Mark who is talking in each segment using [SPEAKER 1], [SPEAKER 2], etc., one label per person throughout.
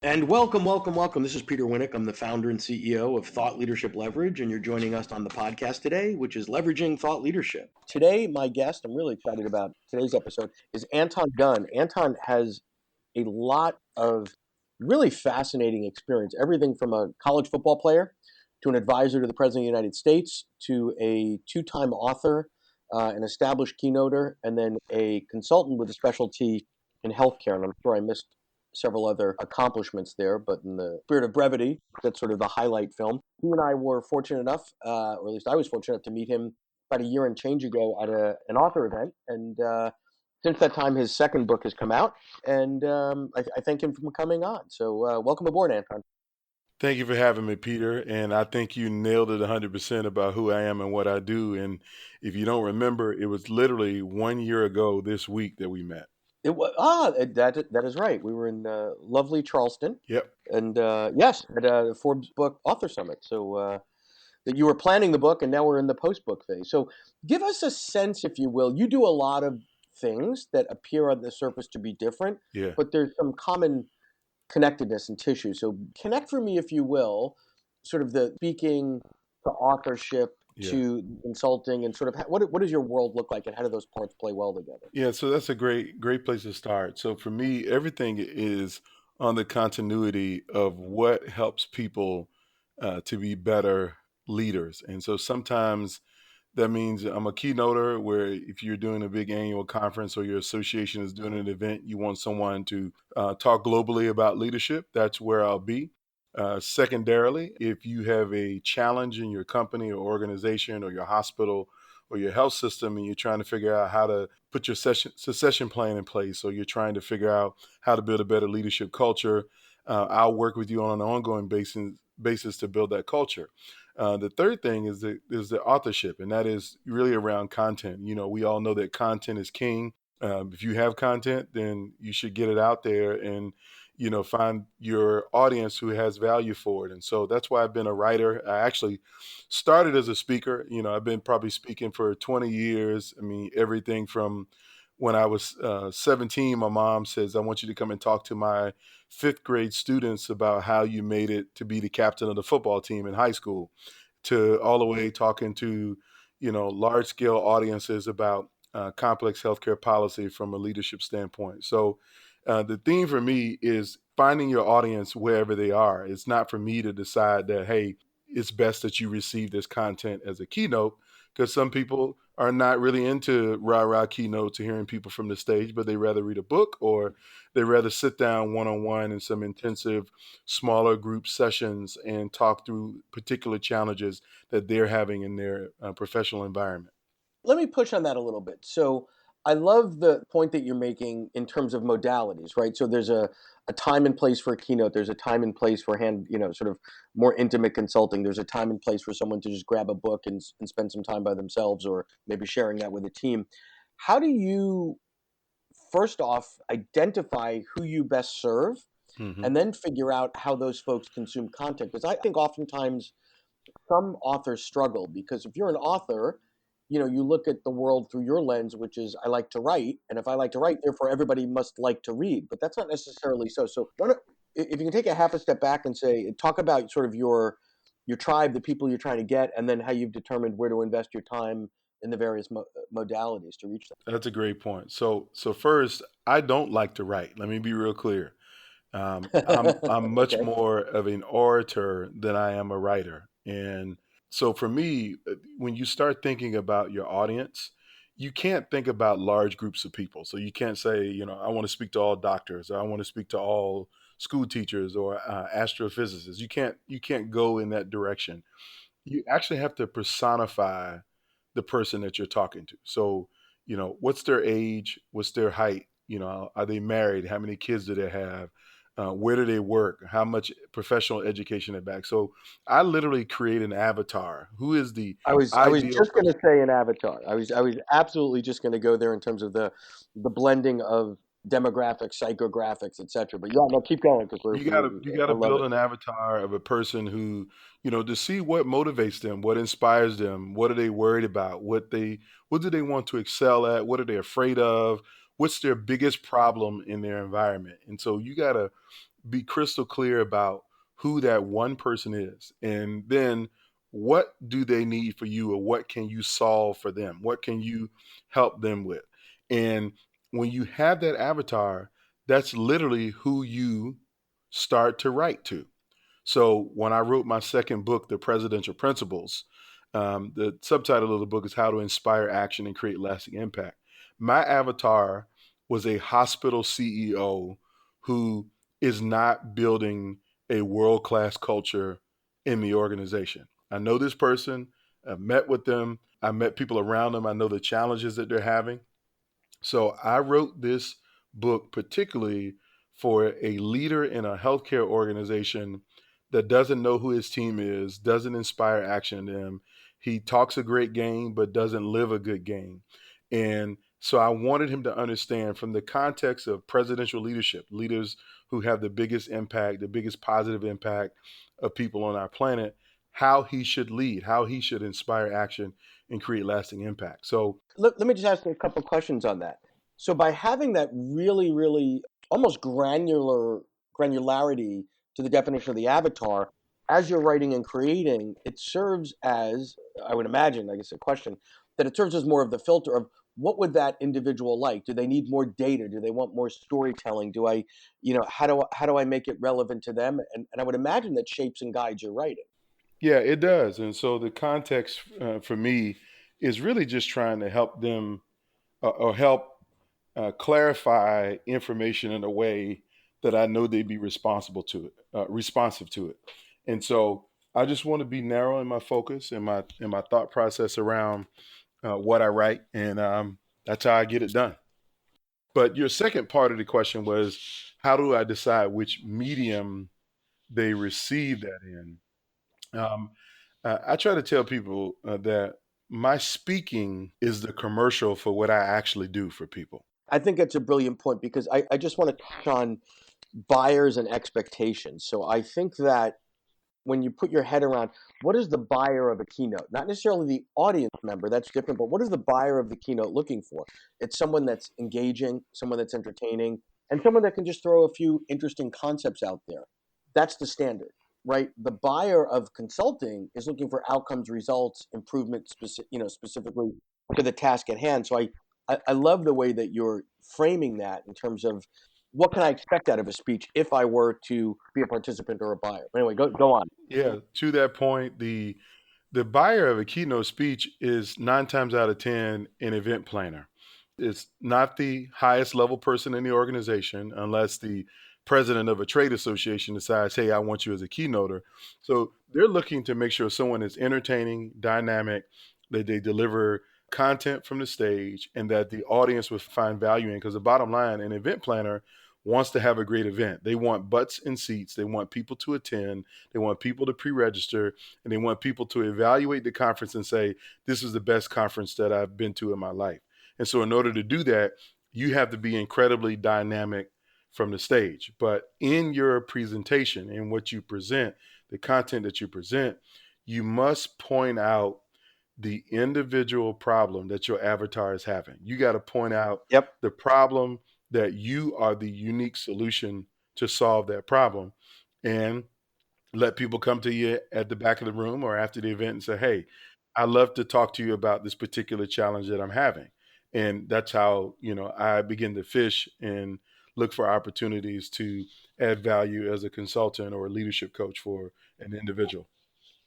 [SPEAKER 1] And welcome, welcome, welcome. This is Peter Winick. I'm the founder and CEO of Thought Leadership Leverage, and you're joining us on the podcast today, which is Leveraging Thought Leadership. Today, my guest, I'm really excited about today's episode, is Anton Gunn. Anton has a lot of really fascinating experience, everything from a college football player to an advisor to the President of the United States to a two-time author, an established keynoter, and then a consultant with a specialty in healthcare. And I'm sure I missed several other accomplishments there, but in the spirit of brevity, that's sort of the highlight film. He and I were fortunate enough, or at least I was fortunate enough to meet him about a year and change ago at an author event. And since that time, his second book has come out, and I thank him for coming on. So welcome aboard, Anton.
[SPEAKER 2] Thank you for having me, Peter. And I think you nailed it 100% about who I am and what I do. And if you don't remember, it was literally 1 year ago this week that we met.
[SPEAKER 1] That is right. We were in lovely Charleston,
[SPEAKER 2] Yep.
[SPEAKER 1] and yes, at a Forbes Book Author Summit. So that you were planning the book, and now we're in the post book phase. So give us a sense, if you will. You do a lot of things that appear on the surface to be different,
[SPEAKER 2] Yeah.
[SPEAKER 1] but there's some common connectedness and tissue. So connect for me, if you will, sort of the speaking to authorship
[SPEAKER 2] Yeah.
[SPEAKER 1] to consulting, and sort of what does your world look like, and how do those parts play well together?
[SPEAKER 2] Yeah. So that's a great place to start. So for me, everything is on the continuity of what helps people to be better leaders. And so sometimes that means I'm a keynoter where if you're doing a big annual conference or your association is doing an event, you want someone to talk globally about leadership. That's where I'll be. Secondarily, if you have a challenge in your company or organization or your hospital or your health system and you're trying to figure out how to put your succession plan in place, or you're trying to figure out how to build a better leadership culture, I'll work with you on an ongoing basis to build that culture. The third thing is the authorship, and that is really around content. You know, we all know that content is king. If you have content, then you should get it out there and find your audience who has value for it. And so that's why I've been a writer. I actually started as a speaker. I've been probably speaking for 20 years. I mean, everything from when I was 17, my mom says, I want you to come and talk to my fifth grade students about how you made it to be the captain of the football team in high school, to all the way talking to, large scale audiences about complex healthcare policy from a leadership standpoint. So the theme for me is finding your audience wherever they are. It's not for me to decide that, hey, it's best that you receive this content as a keynote, because some people are not really into rah-rah keynotes or hearing people from the stage, but they rather read a book, or they rather sit down one-on-one in some intensive, smaller group sessions and talk through particular challenges that they're having in their professional environment.
[SPEAKER 1] Let me push on that a little bit. So I love the point that you're making in terms of modalities, right? So there's a time and place for a keynote. There's a time and place for sort of more intimate consulting. There's a time and place for someone to just grab a book and spend some time by themselves, or maybe sharing that with a team. How do you, first off, identify who you best serve,
[SPEAKER 2] Hmm.
[SPEAKER 1] and then figure out how those folks consume content? Because I think oftentimes some authors struggle, because if you're an author, you look at the world through your lens, which is, I like to write, and if I like to write, therefore everybody must like to read. But that's not necessarily so. So if you can take a half a step back and talk about sort of your tribe, the people you're trying to get, and then how you've determined where to invest your time in the various modalities to reach them.
[SPEAKER 2] That's a great point. So first, I don't like to write. Let me be real clear. I'm much
[SPEAKER 1] Okay.
[SPEAKER 2] more of an orator than I am a writer. And so for me, when you start thinking about your audience, you can't think about large groups of people. So you can't say, I want to speak to all doctors, or I want to speak to all school teachers or astrophysicists. You can't go in that direction. You actually have to personify the person that you're talking to. So, what's their age? What's their height? Are they married? How many kids do they have? Where do they work? How much professional education they back? So I literally create an avatar. Who is the
[SPEAKER 1] I was
[SPEAKER 2] ideal
[SPEAKER 1] just going
[SPEAKER 2] person?
[SPEAKER 1] to say an avatar. I was absolutely just going to go there in terms of the blending of demographics, psychographics, etc. But yeah, no, keep going, because
[SPEAKER 2] You gotta
[SPEAKER 1] I love
[SPEAKER 2] build
[SPEAKER 1] it.
[SPEAKER 2] an avatar of a person who, to see what motivates them, what inspires them, what are they worried about, what do they want to excel at, what are they afraid of, what's their biggest problem in their environment. And so you gotta be crystal clear about who that one person is, and then what do they need for you, or what can you solve for them? What can you help them with? And when you have that avatar, that's literally who you start to write to. So when I wrote my second book, The Presidential Principles, the subtitle of the book is How to Inspire Action and Create Lasting Impact. My avatar was a hospital CEO who is not building a world class culture in the organization. I know this person, I've met with them, I met people around them, I know the challenges that they're having. So I wrote this book particularly for a leader in a healthcare organization that doesn't know who his team is, doesn't inspire action in them. He talks a great game, but doesn't live a good game. And so I wanted him to understand from the context of presidential leadership, leaders who have the biggest impact, the biggest positive impact of people on our planet, how he should lead, how he should inspire action and create lasting impact. So
[SPEAKER 1] Let me just ask you a couple questions on that. So by having that really, really almost granularity to the definition of the avatar, as you're writing and creating, it serves as, I would imagine, I guess a question, that it serves as more of the filter of what would that individual like? Do they need more data? Do they want more storytelling? Do I, how do I make it relevant to them? And I would imagine that shapes and guides your writing.
[SPEAKER 2] yeah, it does. And so the context for me is really just trying to help them or help clarify information in a way that I know they'd be responsive to it. And so I just want to be narrow in my focus and my thought process around what I write, and that's how I get it done. But your second part of the question was, how do I decide which medium they receive that in? Um, I try to tell people that my speaking is the commercial for what I actually do for people.
[SPEAKER 1] I think that's a brilliant point because I just want to touch on buyers and expectations. So I think that when you put your head around what is the buyer of a keynote, not necessarily the audience member, that's different, but what is the buyer of the keynote looking for? It's someone that's engaging, someone that's entertaining, and someone that can just throw a few interesting concepts out there. That's the standard, right? The buyer of consulting is looking for outcomes, results, improvement, specifically to the task at hand. So I love the way that you're framing that in terms of what can I expect out of a speech if I were to be a participant or a buyer. But anyway, go on.
[SPEAKER 2] Yeah, to that point, the buyer of a keynote speech is 9 times out of 10 an event planner. It's not the highest level person in the organization unless the president of a trade association decides, hey, I want you as a keynoter. So they're looking to make sure someone is entertaining, dynamic, that they deliver content from the stage, and that the audience will find value in. Because the bottom line, an event planner wants to have a great event. They want butts in seats. They want people to attend. They want people to pre-register, and they want people to evaluate the conference and say, this is the best conference that I've been to in my life. And so in order to do that, you have to be incredibly dynamic from the stage. But in your presentation, in what you present, the content that you present, you must point out the individual problem that your avatar is having. You got to point out
[SPEAKER 1] Yep.
[SPEAKER 2] the problem that you are the unique solution to solve that problem. And let people come to you at the back of the room or after the event and say, hey, I love to talk to you about this particular challenge that I'm having. And that's how, I begin to fish and look for opportunities to add value as a consultant or a leadership coach for an individual.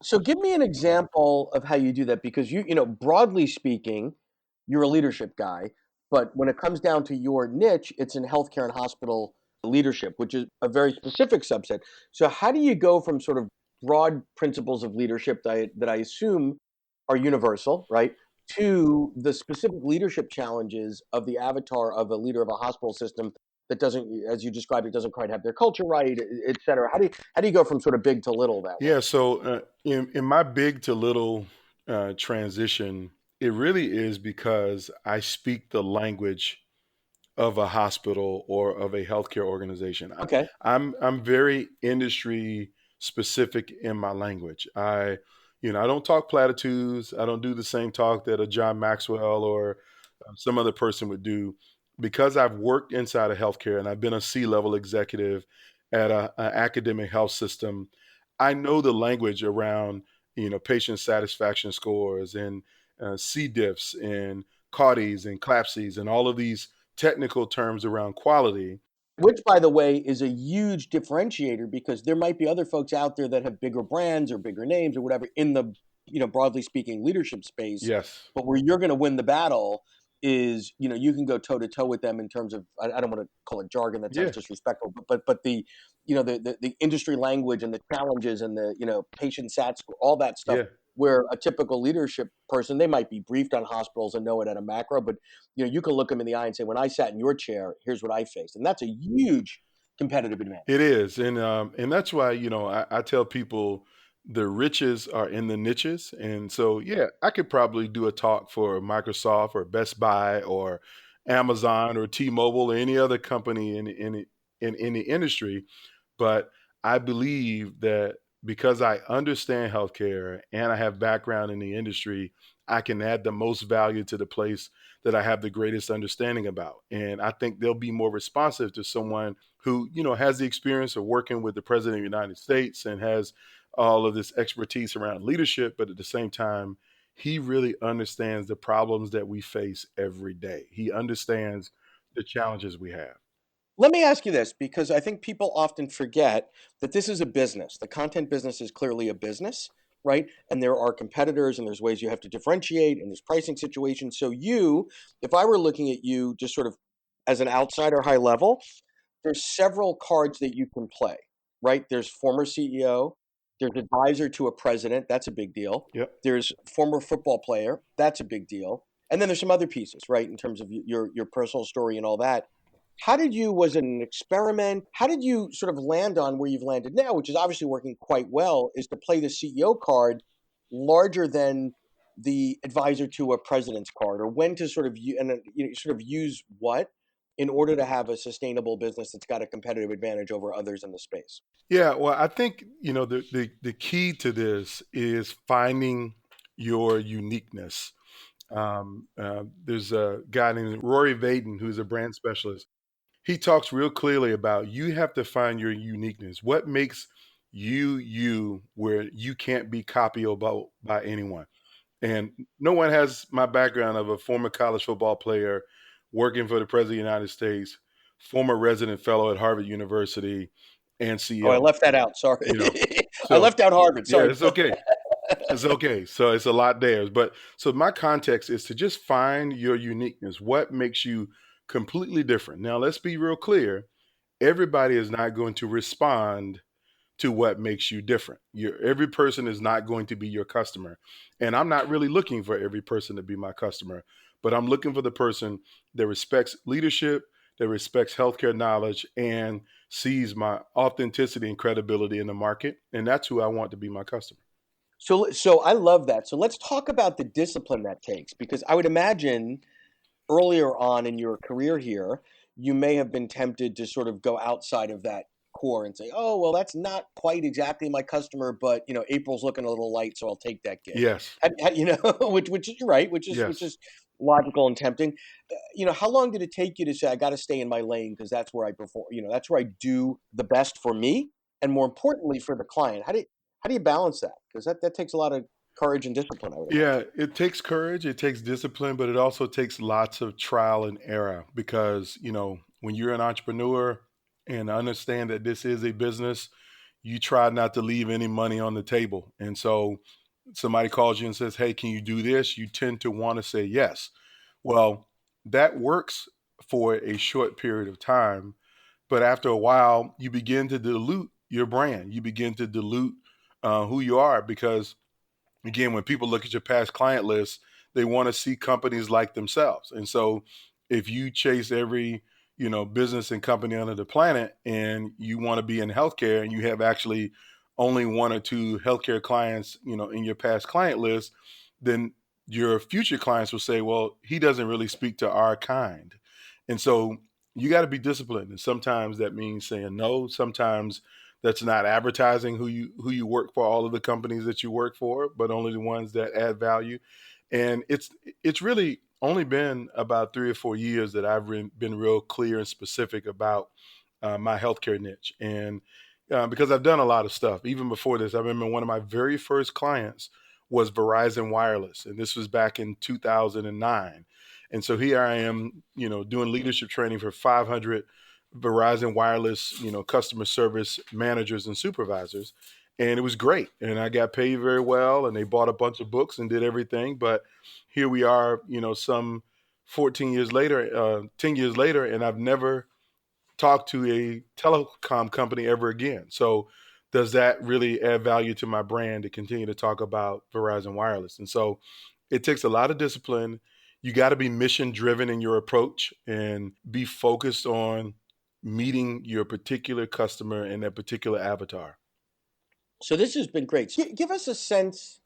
[SPEAKER 1] So give me an example of how you do that because broadly speaking, you're a leadership guy, but when it comes down to your niche, it's in healthcare and hospital leadership, which is a very specific subset. So how do you go from sort of broad principles of leadership that I assume are universal, right, to the specific leadership challenges of the avatar of a leader of a hospital system that doesn't, as you described, it doesn't quite have their culture right, et cetera. How do you go from sort of big to little that way?
[SPEAKER 2] Yeah, so in my big to little transition, it really is because I speak the language of a hospital or of a healthcare organization.
[SPEAKER 1] Okay.
[SPEAKER 2] I'm very industry specific in my language. I don't talk platitudes. I don't do the same talk that a John Maxwell or some other person would do because I've worked inside of healthcare and I've been a C-level executive at an academic health system, I know the language around, patient satisfaction scores and C-diffs and CAUTIs and CLAPSIs and all of these technical terms around quality.
[SPEAKER 1] Which, by the way, is a huge differentiator because there might be other folks out there that have bigger brands or bigger names or whatever in the, broadly speaking, leadership space.
[SPEAKER 2] Yes.
[SPEAKER 1] But where you're going to win the battle is, you can go toe to toe with them in terms of, I don't want to call it jargon, that sounds
[SPEAKER 2] Yeah.
[SPEAKER 1] disrespectful, but the, the industry language and the challenges and the, patient sat score, all that stuff,
[SPEAKER 2] Yeah.
[SPEAKER 1] where a typical leadership person, they might be briefed on hospitals and know it at a macro, but you can look them in the eye and say, when I sat in your chair, here's what I faced. And that's a huge competitive advantage.
[SPEAKER 2] It is, and that's why I tell people the riches are in the niches, and so yeah, I could probably do a talk for Microsoft or Best Buy or Amazon or T-Mobile or any other company in the industry, but I believe that because I understand healthcare and I have background in the industry, I can add the most value to the place that I have the greatest understanding about, and I think they'll be more responsive to someone who has the experience of working with the president of the United States and has all of this expertise around leadership, but at the same time, he really understands the problems that we face every day. He understands the challenges we have.
[SPEAKER 1] Let me ask you this, because I think people often forget that this is a business. The content business is clearly a business, right? And there are competitors and there's ways you have to differentiate and there's pricing situations. So if I were looking at you just sort of as an outsider high level, there's several cards that you can play, right? There's former CEO, there's advisor to a president, that's a big deal.
[SPEAKER 2] Yep.
[SPEAKER 1] There's former football player, that's a big deal. And then there's some other pieces, right, in terms of your personal story and all that. Was it an experiment? How did you sort of land on where you've landed now, which is obviously working quite well, is to play the CEO card larger than the advisor to a president's card, or when to sort of sort of use what in order to have a sustainable business that's got a competitive advantage over others in the space.
[SPEAKER 2] Yeah, well, I think the key to this is finding your uniqueness. There's a guy named Rory Vaden who's a brand specialist. He talks real clearly about you have to find your uniqueness. What makes you you, where you can't be copiable by anyone. And no one has my background of a former college football player working for the President of the United States, former resident fellow at Harvard University, and
[SPEAKER 1] Oh, I
[SPEAKER 2] CEO.
[SPEAKER 1] left that out. Sorry,
[SPEAKER 2] You know,
[SPEAKER 1] I
[SPEAKER 2] so
[SPEAKER 1] left out Harvard.
[SPEAKER 2] yeah,
[SPEAKER 1] Sorry.
[SPEAKER 2] it's okay. It's okay. So it's a lot there. But so my context is to just find your uniqueness. What makes you completely different? Now, let's be real clear. Everybody is not going to respond to what makes you different. Every person is not going to be your customer. And I'm not really looking for every person to be my customer, but I'm looking for the person that respects leadership, that respects healthcare knowledge, and sees my authenticity and credibility in the market. And that's who I want to be my customer.
[SPEAKER 1] So I love that. So let's talk about the discipline that takes, because I would imagine earlier on in your career here, you may have been tempted to sort of go outside of that core and say, "Oh, well, that's not quite exactly my customer, but April's looking a little light, so I'll take that gig."
[SPEAKER 2] Yes.
[SPEAKER 1] Which is right, which
[SPEAKER 2] Yes.
[SPEAKER 1] is logical and tempting. How long did it take you to say, "I got to stay in my lane because that's where I perform. That's where I do the best for me, and more importantly for the client." How do you balance that? Because that takes a lot of courage and discipline, I would
[SPEAKER 2] Yeah,
[SPEAKER 1] imagine.
[SPEAKER 2] it takes courage, it takes discipline, but it also takes lots of trial and error because, when you're an entrepreneur and understand that this is a business, you try not to leave any money on the table. And so somebody calls you and says, "Hey, can you do this?" You tend to want to say yes. Well, that works for a short period of time, but after a while, you begin to dilute your brand. You begin to dilute who you are because again, when people look at your past client list, they want to see companies like themselves. And so if you chase every, business and company under the planet and you want to be in healthcare and you have actually only one or two healthcare clients, in your past client list, then your future clients will say, well, he doesn't really speak to our kind. And so you got to be disciplined. And sometimes that means saying no. Sometimes that's not advertising who you work for, all of the companies that you work for, but only the ones that add value. And it's really only been about 3 or 4 years that I've been real clear and specific about my healthcare niche. And because I've done a lot of stuff, even before this, I remember one of my very first clients was Verizon Wireless, and this was back in 2009. And so here I am, doing leadership training for 500 Verizon Wireless, customer service managers and supervisors. And it was great. And I got paid very well, and they bought a bunch of books and did everything. But here we are, some 14 years later, 10 years later, and I've never talked to a telecom company ever again. So does that really add value to my brand to continue to talk about Verizon Wireless? And so it takes a lot of discipline. You got to be mission driven in your approach and be focused on meeting your particular customer and that particular avatar.
[SPEAKER 1] So this has been great. Give us a sense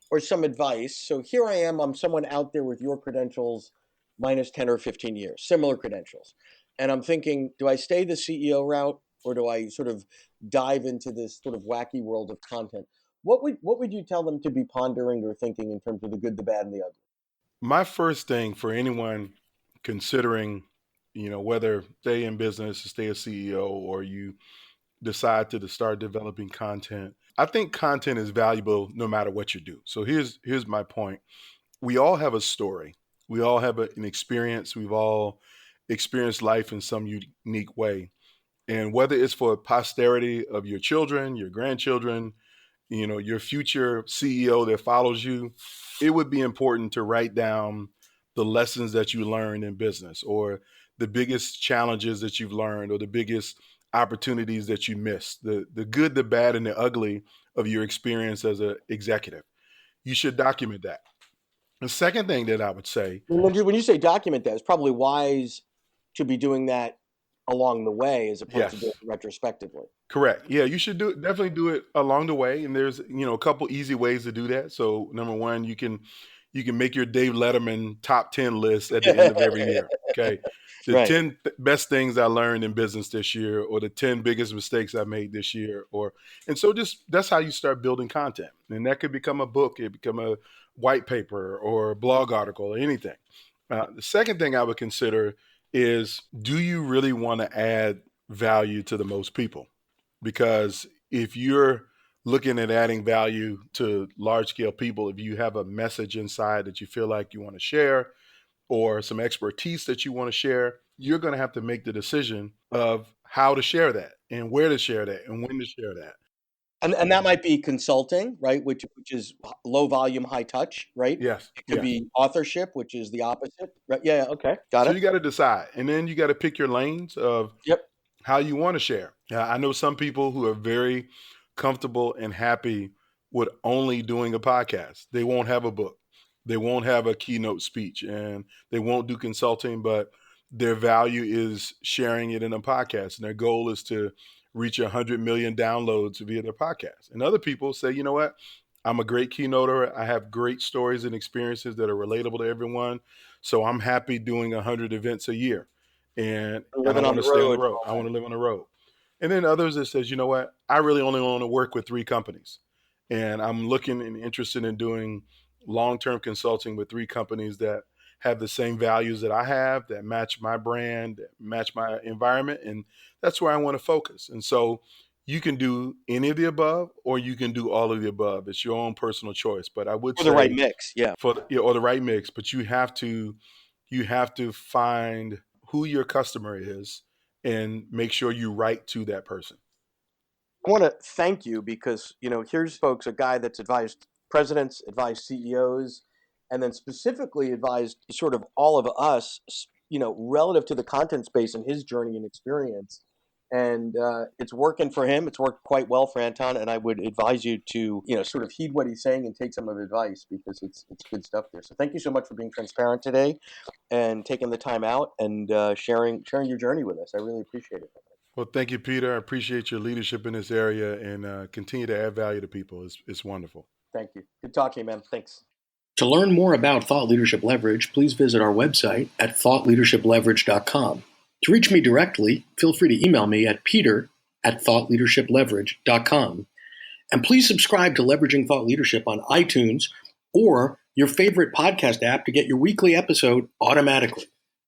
[SPEAKER 1] or some advice. So here I am, I'm someone out there with your credentials minus 10 or 15 years, similar credentials. And I'm thinking, do I stay the CEO route or do I sort of dive into this sort of wacky world of content? What would you tell them to be pondering or thinking in terms of the good, the bad, and the ugly?
[SPEAKER 2] My first thing for anyone considering, whether stay in business, stay a CEO, or you decide to start developing content, I think content is valuable no matter what you do. So here's my point. We all have a story. We all have an experience. We've all experienced life in some unique way. And whether it's for posterity of your children, your grandchildren, your future CEO that follows you, it would be important to write down the lessons that you learned in business, or the biggest challenges that you've learned, or the biggest opportunities that you missed, the good, the bad, and the ugly of your experience as an executive. You should document that. The second thing that I would say,
[SPEAKER 1] When you say document that, it's probably wise to be doing that along the way as opposed to doing
[SPEAKER 2] yes,
[SPEAKER 1] it retrospectively.
[SPEAKER 2] correct. Yeah, you should definitely do it along the way. And there's, a couple easy ways to do that. So number one, you can make your Dave Letterman top 10 list at the end of every year. Okay. The
[SPEAKER 1] Right.
[SPEAKER 2] 10 best things I learned in business this year, or the 10 biggest mistakes I made this year, and so just that's how you start building content. And that could become a book, it become a white paper or a blog article or anything. The second thing I would consider is, do you really want to add value to the most people? Because if you're looking at adding value to large scale people, if you have a message inside that you feel like you want to share, or some expertise that you want to share, you're going to have to make the decision of how to share that and where to share that and when to share that.
[SPEAKER 1] And that might be consulting, right? Which is low volume, high touch, right?
[SPEAKER 2] Yes.
[SPEAKER 1] It could
[SPEAKER 2] Yes.
[SPEAKER 1] be authorship, which is the opposite. Right? Yeah, okay. Got
[SPEAKER 2] So
[SPEAKER 1] it.
[SPEAKER 2] you got to decide. And then you got to pick your lanes of
[SPEAKER 1] Yep.
[SPEAKER 2] how you want to share. I know some people who are very comfortable and happy with only doing a podcast. They won't have a book. They won't have a keynote speech, and they won't do consulting, but their value is sharing it in a podcast. And their goal is to reach 100 million downloads via their podcast. And other people say, you know what? I'm a great keynoter. I have great stories and experiences that are relatable to everyone. So I'm happy doing 100 events a year. And I
[SPEAKER 1] Living
[SPEAKER 2] don't
[SPEAKER 1] on
[SPEAKER 2] want
[SPEAKER 1] the
[SPEAKER 2] to stay on the
[SPEAKER 1] road.
[SPEAKER 2] road. I want to live on the road. And then others that says, you know what? I really only want to work with 3 companies. And I'm looking and interested in doing long-term consulting with 3 companies that have the same values that I have, that match my brand, that match my environment. And that's where I want to focus. And so you can do any of the above, or you can do all of the above. It's your own personal choice. But I would
[SPEAKER 1] For the right
[SPEAKER 2] say
[SPEAKER 1] mix, yeah.
[SPEAKER 2] or the right mix, but you have to find who your customer is and make sure you write to that person.
[SPEAKER 1] I want to thank you because, here's folks, a guy that's advised presidents, advised CEOs, and then specifically advised sort of all of us, relative to the content space and his journey and experience. And it's working for him. It's worked quite well for Anton. And I would advise you to, sort of heed what he's saying and take some of his advice because it's good stuff there. So thank you so much for being transparent today and taking the time out and sharing your journey with us. I really appreciate it.
[SPEAKER 2] Well, thank you, Peter. I appreciate your leadership in this area, and continue to add value to people. It's wonderful.
[SPEAKER 1] Thank you. Good talking, man. Thanks.
[SPEAKER 3] To learn more about Thought Leadership Leverage, please visit our website at thoughtleadershipleverage.com. To reach me directly, feel free to email me at peter@thoughtleadershipleverage.com. And please subscribe to Leveraging Thought Leadership on iTunes or your favorite podcast app to get your weekly episode automatically.